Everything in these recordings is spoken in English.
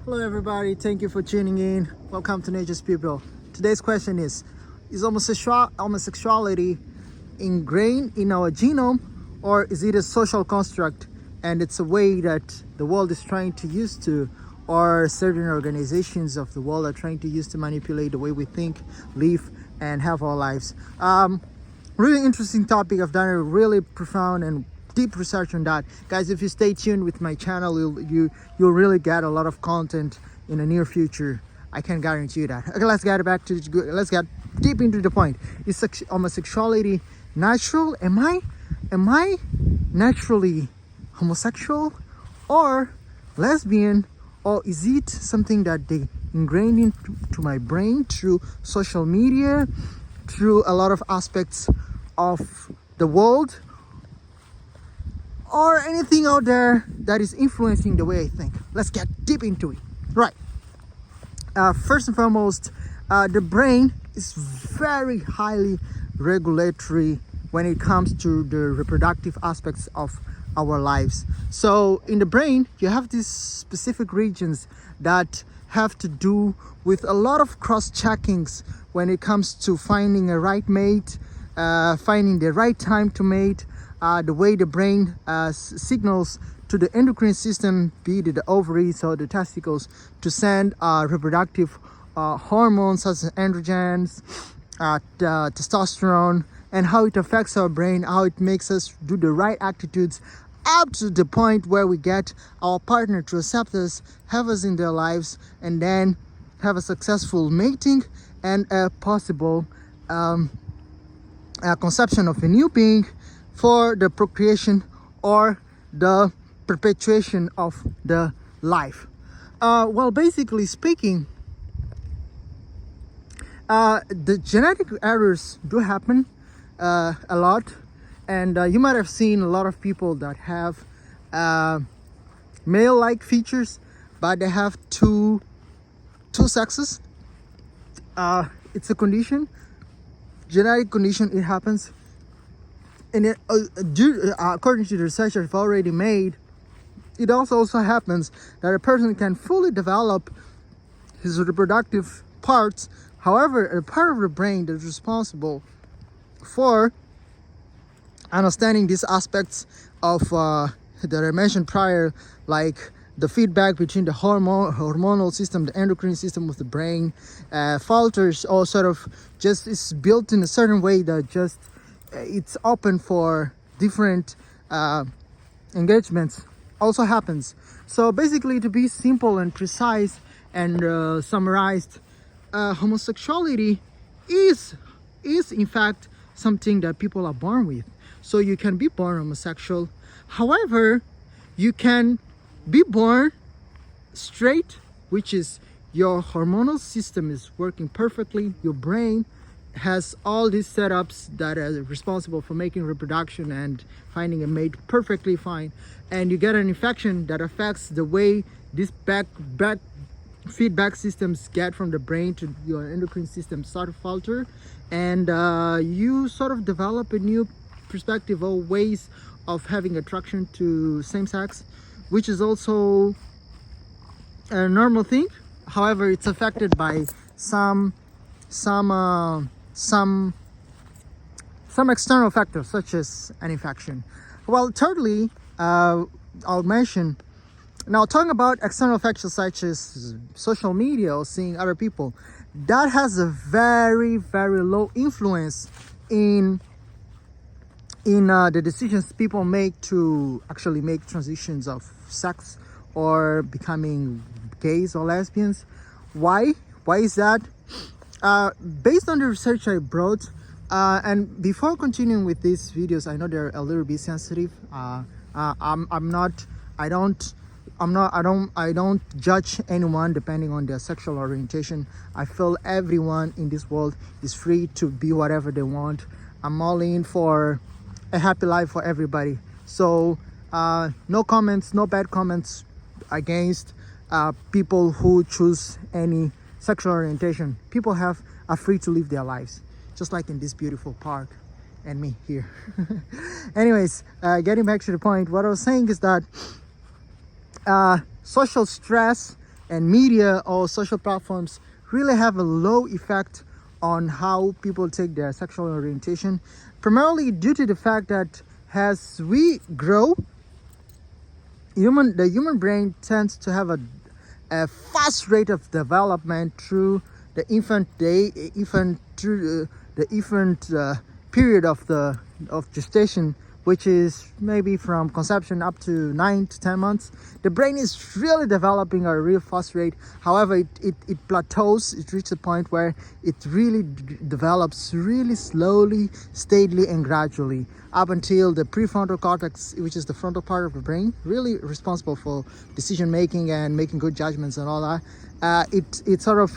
Hello everybody, thank you for tuning in. Welcome to Nature's People. Today's question is homosexuality ingrained in our genome, or is it a social construct and it's a way that the world is trying to use to, or certain organizations of the world are trying to use to manipulate the way we think, live, and have our lives? Really interesting topic. I've done a really profound and deep research on that, guys. If you stay tuned with my channel, you'll really get a lot of content in the near future. I can guarantee you that. Okay, let's get deep into the point. Is homosexuality natural? Am I naturally homosexual or lesbian, or is it something that they ingrained into my brain through social media, through a lot of aspects of the world, or anything out there that is influencing the way I think? Let's get deep into it. Right. First and foremost, the brain is very highly regulatory when it comes to the reproductive aspects of our lives. So in the brain, you have these specific regions that have to do with a lot of cross-checkings when it comes to finding a right mate, finding the right time to mate, the way the brain signals to the endocrine system, be it the ovaries or the testicles, to send reproductive hormones such as androgens, testosterone, and how it affects our brain, how it makes us do the right attitudes, up to the point where we get our partner to accept us, have us in their lives, and then have a successful mating and a possible conception of a new being for the procreation or the perpetuation of the life. Well, basically speaking, the genetic errors do happen a lot, and you might have seen a lot of people that have male-like features, but they have two sexes. It's a condition, genetic condition. It happens. And according to the research I've already made, it also happens that a person can fully develop his reproductive parts. However, a part of the brain that is responsible for understanding these aspects of that I mentioned prior, like the feedback between the hormonal system, the endocrine system of the brain, falters, or sort of just is built in a certain way that just it's open for different engagements, also happens. So basically, to be simple and precise and summarized, homosexuality is in fact something that people are born with. So you can be born homosexual. However, you can be born straight, which is your hormonal system is working perfectly, your brain has all these setups that are responsible for making reproduction and finding a mate perfectly fine, and you get an infection that affects the way these back feedback systems get from the brain to your endocrine system start to falter, and you sort of develop a new perspective or ways of having attraction to same sex, which is also a normal thing. However, it's affected by some external factors such as an infection. Well, thirdly, I'll mention, now talking about external factors such as social media or seeing other people, that has a very, very low influence in the decisions people make to actually make transitions of sex or becoming gays or lesbians. Why is that? Based on the research I brought, and before continuing with these videos, I know they're a little bit sensitive. I don't judge anyone depending on their sexual orientation. I feel everyone in this world is free to be whatever they want. I'm all in for a happy life for everybody. So no comments, no bad comments against people who choose any sexual orientation. People are free to live their lives, just like in this beautiful park and me here. Anyways, getting back to the point, what I was saying is that social stress and media or social platforms really have a low effect on how people take their sexual orientation, primarily due to the fact that as we grow, the human brain tends to have a fast rate of development through the infant period of gestation, which is maybe from conception up to 9 to 10 months. The brain is really developing at a real fast rate. However, it plateaus. It reaches a point where it really develops really slowly, steadily, and gradually up until the prefrontal cortex, which is the frontal part of the brain, really responsible for decision making and making good judgments and all that. It sort of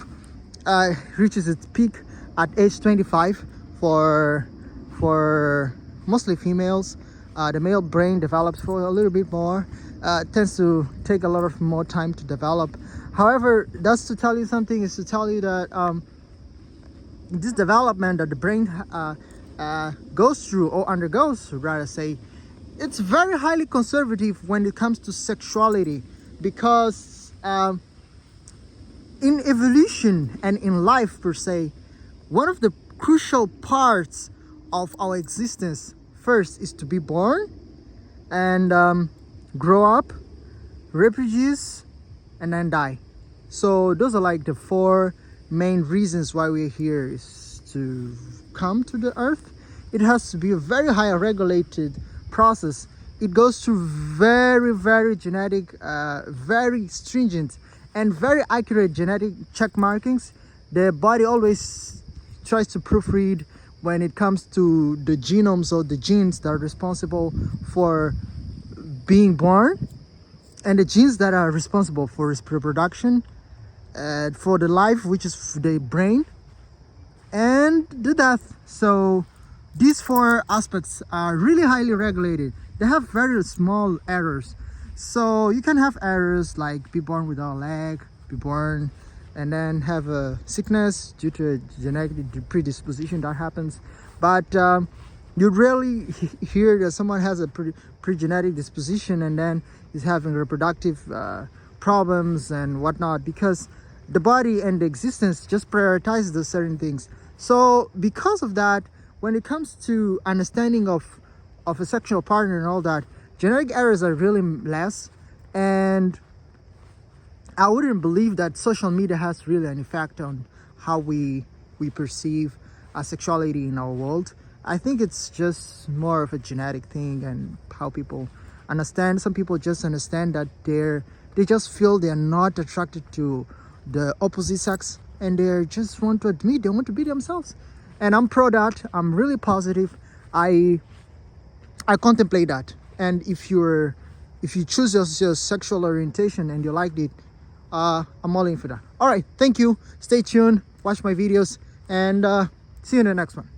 reaches its peak at age 25 for mostly females. The male brain develops for a little bit more, tends to take a lot of more time to develop. However, that's to tell you something, is to tell you that this development that the brain goes through, or undergoes rather say, it's very highly conservative when it comes to sexuality, because in evolution and in life per se, one of the crucial parts of our existence first is to be born and grow up, reproduce, and then die. So those are like the 4 main reasons why we're here, is to come to the earth. It has to be a very high regulated process. It goes through very genetic, very stringent and very accurate genetic check markings. The body always tries to proofread when it comes to the genomes or the genes that are responsible for being born, and the genes that are responsible for reproduction, for the life, which is the brain, and the death. So these 4 aspects are really highly regulated. They have very small errors. So you can have errors like be born without a leg, be born and then have a sickness due to a genetic predisposition that happens. But you rarely hear that someone has a pre-genetic disposition and then is having reproductive problems and whatnot, because the body and the existence just prioritizes those certain things. So because of that, when it comes to understanding of a sexual partner and all that, genetic errors are really less. And I wouldn't believe that social media has really an effect on how we perceive sexuality in our world. I think it's just more of a genetic thing and how people understand. Some people just understand that they just feel they're not attracted to the opposite sex, and they just want to admit they want to be themselves. And I'm pro that. I'm really positive. I contemplate that. And if you choose your sexual orientation and you liked it, I'm all in for that. All right, thank you. Stay tuned, watch my videos, and see you in the next one.